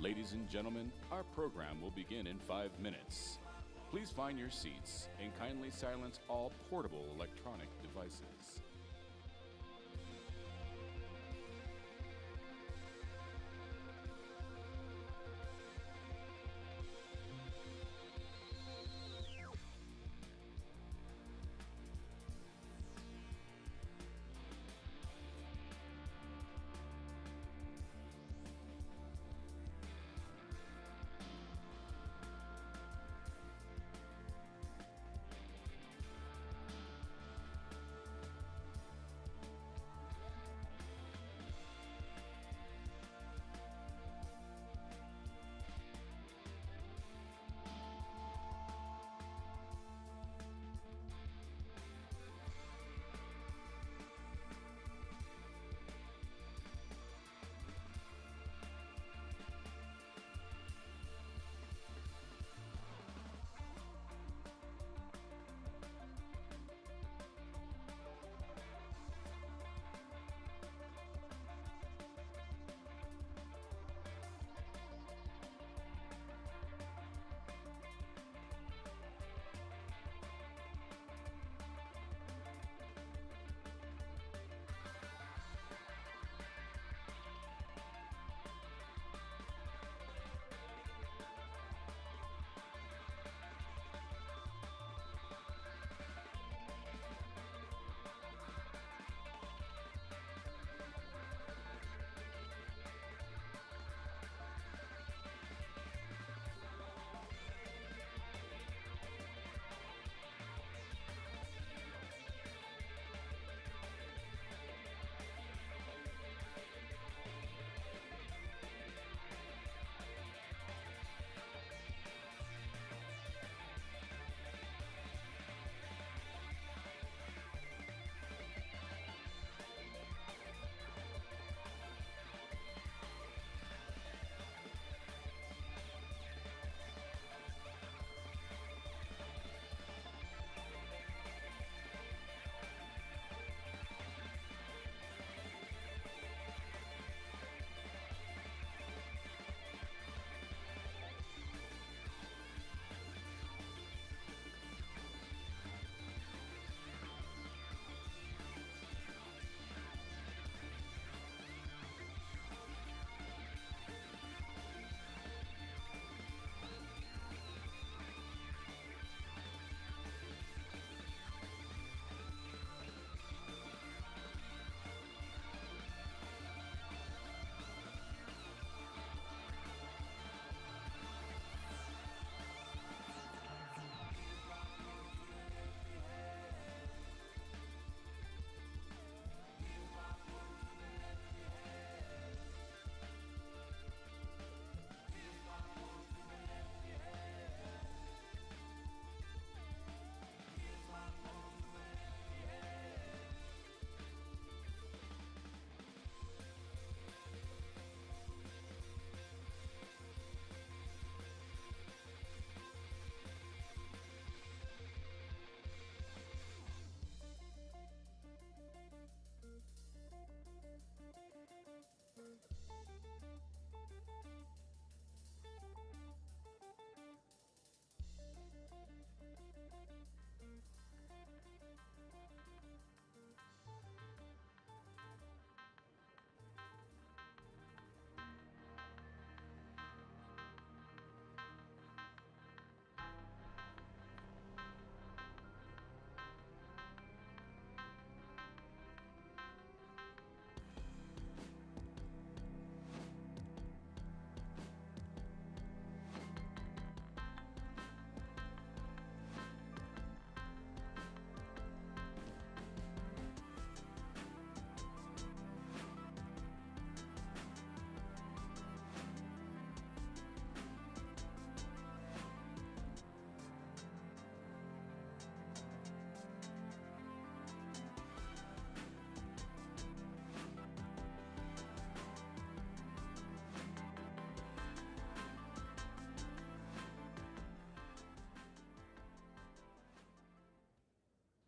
Ladies and gentlemen, our program will begin in 5 minutes. Please find your seats and kindly silence all portable electronic devices.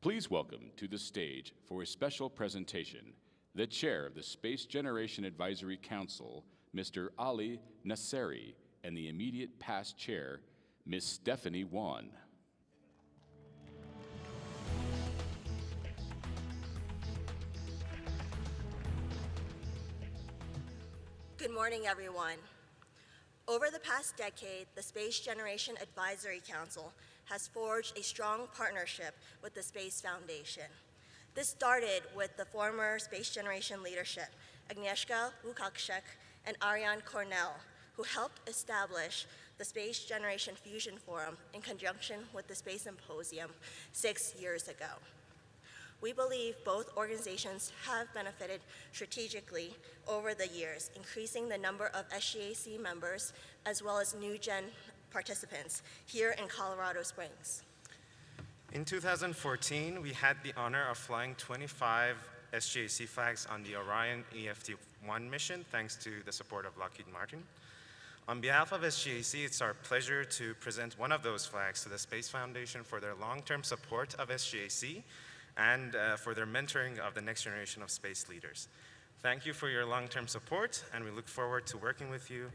Please welcome to the stage for a special presentation, the Chair of the Space Generation Advisory Council, Mr. Ali Nasseri, and the immediate past chair, Ms. Stephanie Wan. Good morning, everyone. Over the past decade, the Space Generation Advisory Council has forged a strong partnership with the Space Foundation. This started with the former Space Generation leadership, Agnieszka Łukaszek and Ariane Cornell, who helped establish the Space Generation Fusion Forum in conjunction with the Space Symposium 6 years ago. We believe both organizations have benefited strategically over the years, increasing the number of SGAC members as well as new gen participants here in Colorado Springs. In 2014, we had the honor of flying 25 SGAC flags on the Orion EFT-1 mission, thanks to the support of Lockheed Martin. On behalf of SGAC, it's our pleasure to present one of those flags to the Space Foundation for their long-term support of SGAC and for their mentoring of the next generation of space leaders. Thank you for your long-term support, and we look forward to working with you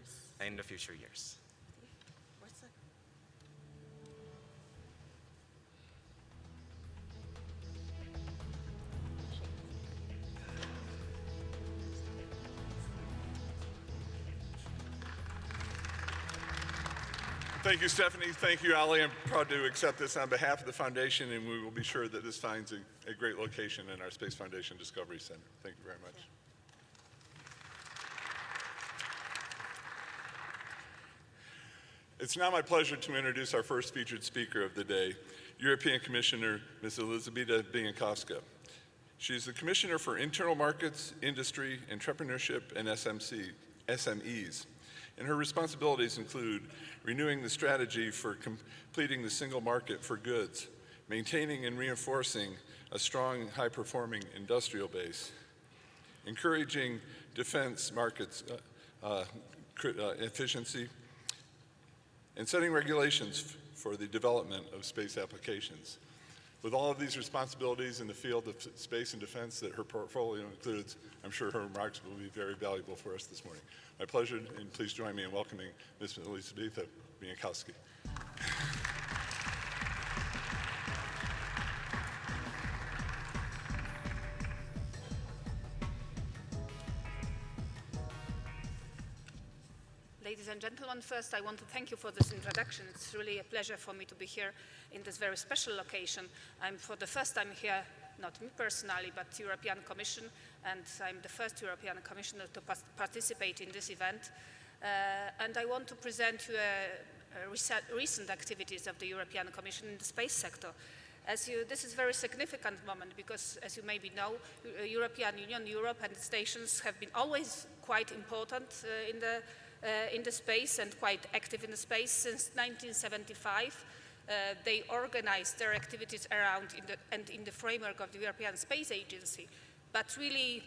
in the future years. Thank you, Stephanie. Thank you, Ali. I'm proud to accept this on behalf of the Foundation, and we will be sure that this finds a great location in our Space Foundation Discovery Center. Thank you very much. It's now my pleasure to introduce our first featured speaker of the day, European Commissioner Ms. Elzbieta Bienkowska. She's the Commissioner for Internal Markets, Industry, Entrepreneurship, and SMEs. And her responsibilities include renewing the strategy for completing the single market for goods, maintaining and reinforcing a strong, high-performing industrial base, encouraging defense markets efficiency, and setting regulations for the development of space applications. With all of these responsibilities in the field of space and defense that her portfolio includes, I'm sure her remarks will be very valuable for us this morning. My pleasure, and please join me in welcoming Ms. Elzbieta Bienkowska. Ladies and gentlemen, first I want to thank you for this introduction. It's really a pleasure for me to be here in this very special location. I'm for the first time here, not me personally, but European Commission, and I'm the first European Commissioner to participate in this event. And I want to present you recent activities of the European Commission in the space sector. This is a very significant moment because, as you maybe know, European Union, Europe and its nations have been always quite important in the space and quite active in the space since 1975. They organized their activities around in the framework of the European Space Agency. But really,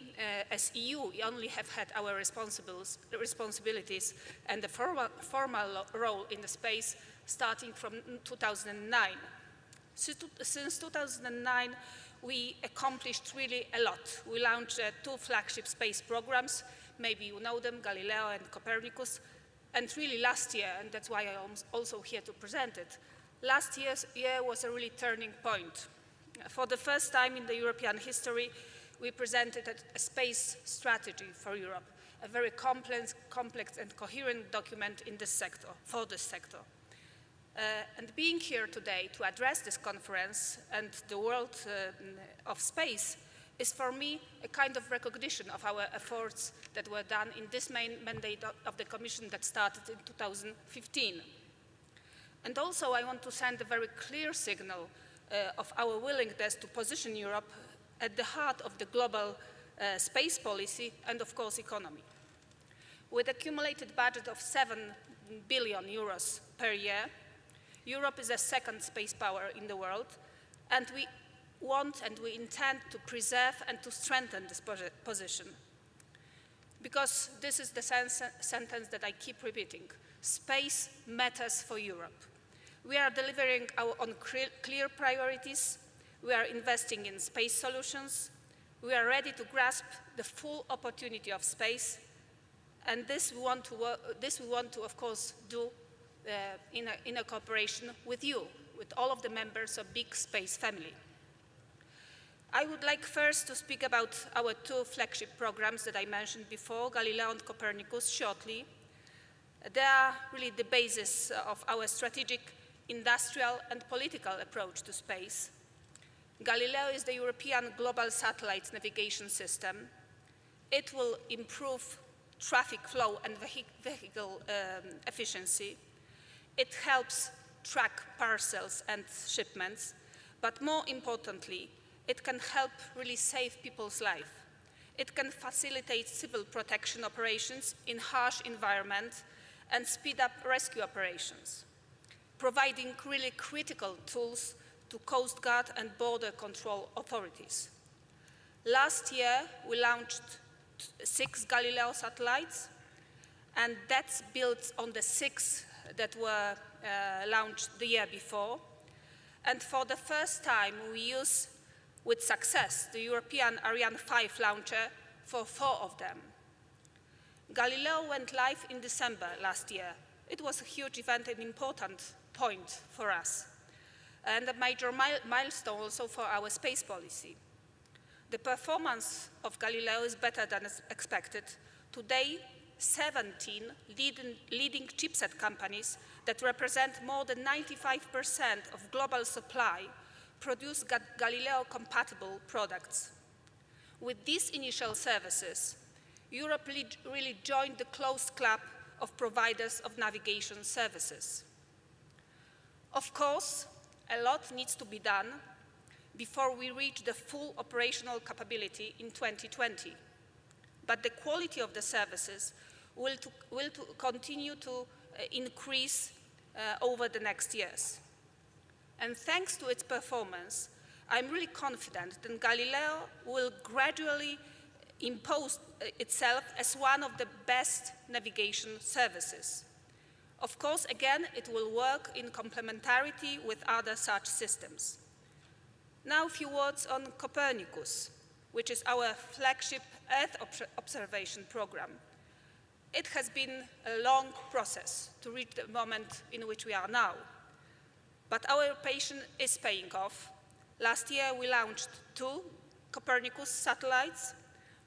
as EU, we only have had our responsibilities and the formal role in the space starting from 2009. Since 2009, we accomplished really a lot. We launched 2 flagship space programs. Maybe you know them, Galileo and Copernicus. And really last year, and that's why I'm also here to present it, last year was a really turning point. For the first time in the European history, we presented a space strategy for Europe, a very complex and coherent document in this sector, for this sector. And being here today to address this conference and the world of space is for me a kind of recognition of our efforts that were done in this main mandate of the Commission that started in 2015. And also I want to send a very clear signal of our willingness to position Europe at the heart of the global space policy and, of course, economy. With an accumulated budget of 7 billion euros per year, Europe is the second space power in the world, and we want and we intend to preserve and to strengthen this position. Because this is the sentence that I keep repeating. Space matters for Europe. We are delivering on clear priorities. We are investing in space solutions. We are ready to grasp the full opportunity of space. And this we want to, of course, do in a cooperation with you, with all of the members of big space family. I would like first to speak about our two flagship programs that I mentioned before, Galileo and Copernicus, shortly. They are really the basis of our strategic, industrial, and political approach to space. Galileo is the European global satellite navigation system. It will improve traffic flow and vehicle efficiency. It helps track parcels and shipments, but more importantly, it can help really save people's lives. It can facilitate civil protection operations in harsh environments and speed up rescue operations, providing really critical tools to Coast Guard and border control authorities. Last year, we launched 6 Galileo satellites, and that's built on the 6 that were launched the year before. And for the first time, we use, with success, the European Ariane 5 launcher for 4 of them. Galileo went live in December last year. It was a huge event and important point for us, and a major milestone also for our space policy. The performance of Galileo is better than expected. Today, 17 leading chipset companies that represent more than 95% of global supply produce Galileo-compatible products. With these initial services, Europe really joined the closed club of providers of navigation services. Of course, a lot needs to be done before we reach the full operational capability in 2020. But the quality of the services will continue to increase over the next years. And thanks to its performance, I'm really confident that Galileo will gradually impose itself as one of the best navigation services. Of course, again, it will work in complementarity with other such systems. Now a few words on Copernicus, which is our flagship Earth observation program. It has been a long process to reach the moment in which we are now. But our patience is paying off. Last year, we launched 2 Copernicus satellites.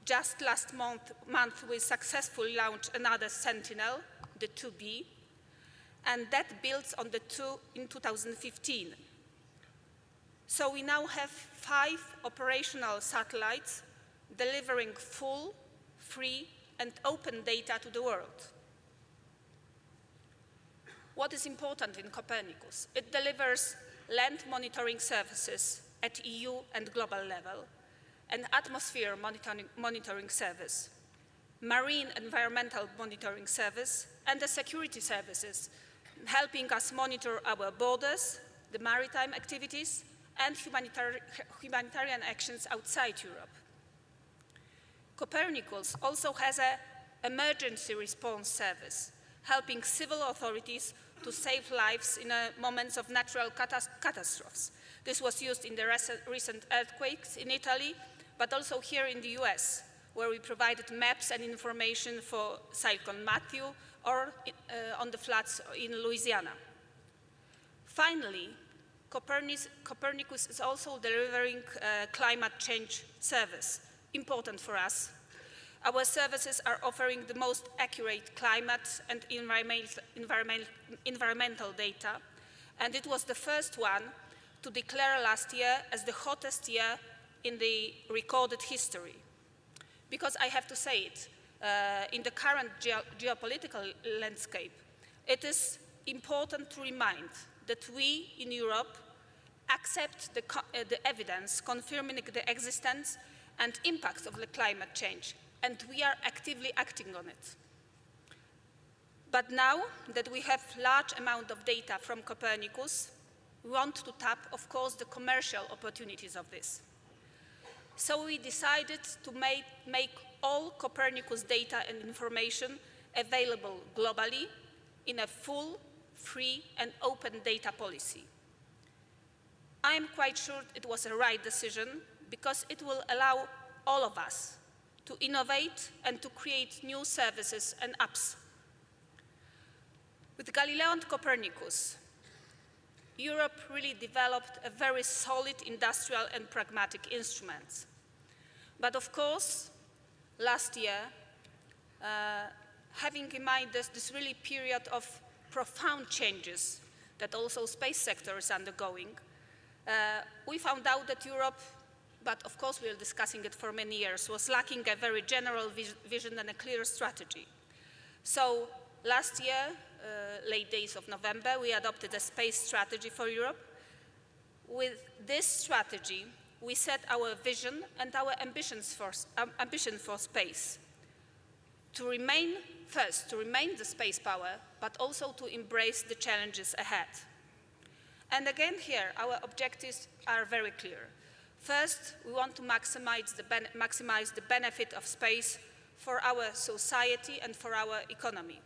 Just last month, we successfully launched another Sentinel, the 2B, and that builds on the 2 in 2015. So we now have 5 operational satellites delivering full, free, and open data to the world. What is important in Copernicus? It delivers land monitoring services at EU and global level, an atmosphere monitoring service, marine environmental monitoring service, and the security services, helping us monitor our borders, the maritime activities, and humanitarian actions outside Europe. Copernicus also has an emergency response service, helping civil authorities to save lives in moments of natural catastrophes. This was used in the recent earthquakes in Italy, but also here in the US, where we provided maps and information for Cyclone Matthew or on the floods in Louisiana. Finally, Copernicus is also delivering a climate change service, important for us. Our services are offering the most accurate climate and environmental data, and it was the first one to declare last year as the hottest year in the recorded history. Because I have to say it, in the current geopolitical landscape, it is important to remind that we in Europe accept the evidence confirming the existence and impacts of the climate change, and we are actively acting on it. But now that we have large amount of data from Copernicus, we want to tap, of course, the commercial opportunities of this. So we decided to make all Copernicus data and information available globally in a full, free, and open data policy. I am quite sure it was a right decision because it will allow all of us to innovate and to create new services and apps. With Galileo and Copernicus, Europe really developed a very solid industrial and pragmatic instruments. But of course, last year, having in mind this really period of profound changes that also space sector is undergoing, we found out that Europe, but of course we are discussing it for many years, was lacking a very general vision and a clear strategy. So last year, late days of November, we adopted a space strategy for Europe. With this strategy, we set our vision and our ambition for space. To remain the space power, but also to embrace the challenges ahead. And again here, our objectives are very clear. First, we want to maximize the benefit of space for our society and for our economy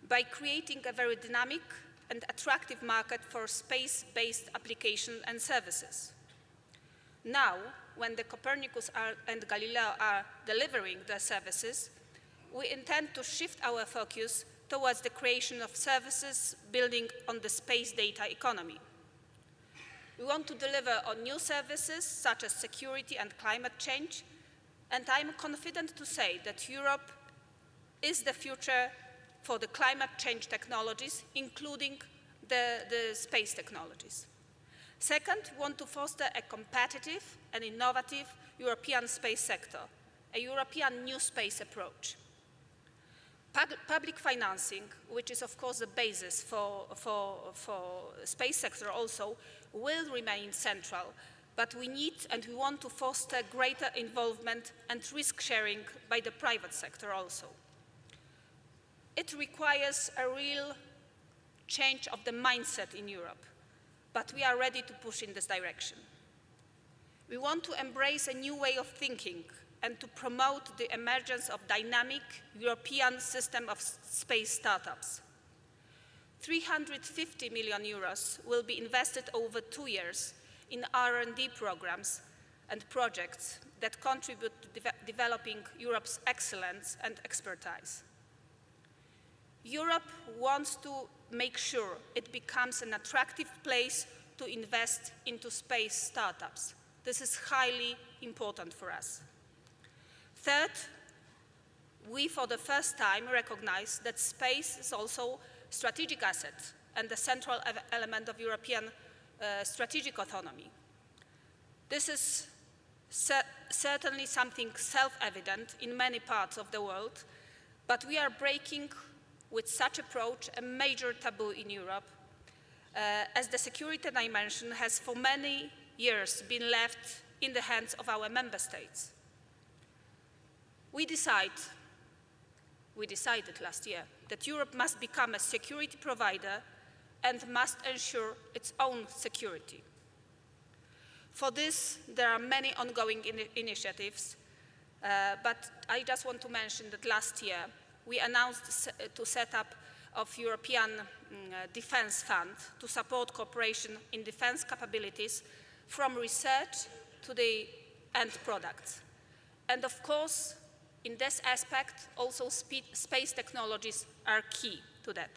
by creating a very dynamic and attractive market for space-based applications and services. Now, when the Copernicus and Galileo are delivering their services, we intend to shift our focus towards the creation of services building on the space data economy. We want to deliver on new services such as security and climate change, and I'm confident to say that Europe is the future for the climate change technologies, including the space technologies. Second, we want to foster a competitive and innovative European space sector, a European new space approach. Public financing, which is of course the basis for space sector also, will remain central, but we need and we want to foster greater involvement and risk sharing by the private sector also. It requires a real change of the mindset in Europe, but we are ready to push in this direction. We want to embrace a new way of thinking and to promote the emergence of dynamic European system of space startups. 350 million euros will be invested over 2 years in R&D programs and projects that contribute to developing Europe's excellence and expertise. Europe wants to make sure it becomes an attractive place to invest into space startups. This is highly important for us. Third, we for the first time recognize that space is also a strategic asset and a central element of European strategic autonomy. This is certainly something self-evident in many parts of the world, but we are breaking with such approach a major taboo in Europe, as the security dimension has for many years been left in the hands of our member states. We decided last year that Europe must become a security provider and must ensure its own security. For this, there are many ongoing initiatives, but I just want to mention that last year we announced to set up of European Defence Fund to support cooperation in defence capabilities from research to the end products. And of course, in this aspect, also space technologies are key to that.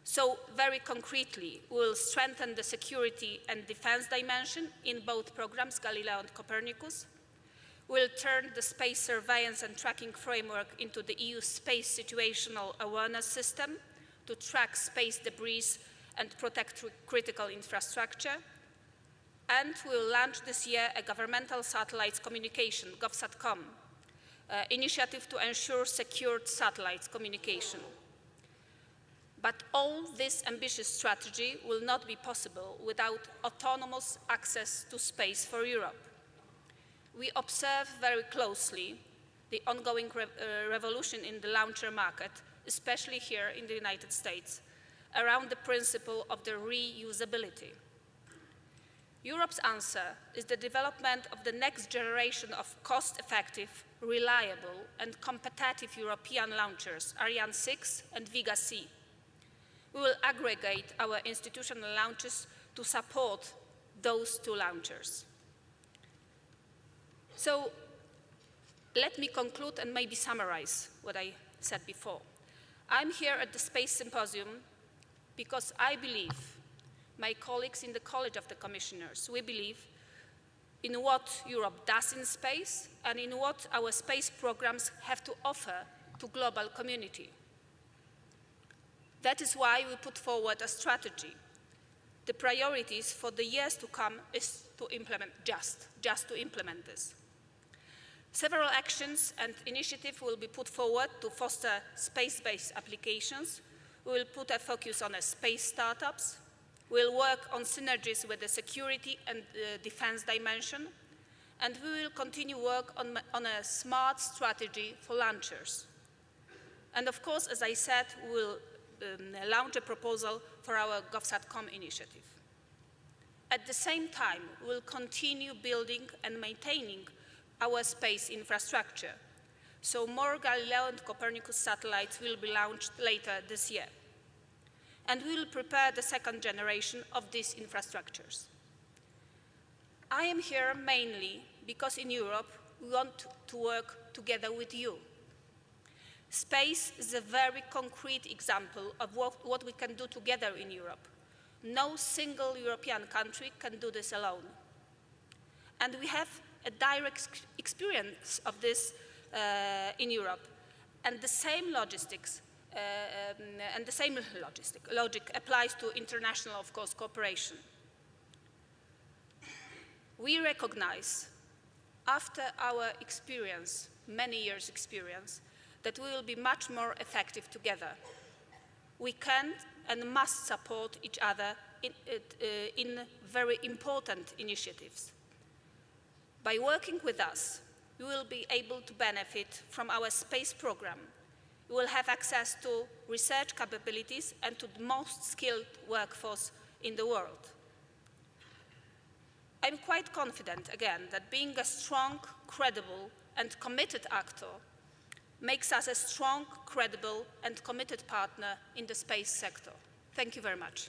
So very concretely, we will strengthen the security and defense dimension in both programs, Galileo and Copernicus. We'll turn the space surveillance and tracking framework into the EU space situational awareness system to track space debris and protect critical infrastructure. And we'll launch this year a governmental satellites communication, GovSatcom, initiative to ensure secured satellites communication. But all this ambitious strategy will not be possible without autonomous access to space for Europe. We observe very closely the ongoing revolution in the launcher market, especially here in the United States, around the principle of the reusability. Europe's answer is the development of the next generation of cost-effective, reliable, and competitive European launchers, Ariane 6 and Vega C. We will aggregate our institutional launches to support those two launchers. So Let me conclude and maybe summarize what I said before. I'm here at the Space Symposium because I believe, my colleagues in the College of the Commissioners, we believe in what Europe does in space and in what our space programs have to offer to global community. That is why we put forward a strategy. The priorities for the years to come is to implement just to implement this. Several actions and initiatives will be put forward to foster space-based applications. We will put a focus on space startups. We'll work on synergies with the security and defense dimension. And we will continue work on a smart strategy for launchers. And of course, as I said, we will launch a proposal for our GovSatCom initiative. At the same time, we'll continue building and maintaining our space infrastructure. So more Galileo and Copernicus satellites will be launched later this year. And we will prepare the second generation of these infrastructures. I am here mainly because in Europe we want to work together with you. Space is a very concrete example of what we can do together in Europe. No single European country can do this alone. And we have a direct experience of this in Europe. And the same logistics logic applies to international, of course, cooperation. We recognize, after our experience, many years' experience, that we will be much more effective together. We can and must support each other in very important initiatives. By working with us, you will be able to benefit from our space program. You will have access to research capabilities and to the most skilled workforce in the world. I'm quite confident, again, that being a strong, credible, and committed actor makes us a strong, credible, and committed partner in the space sector. Thank you very much.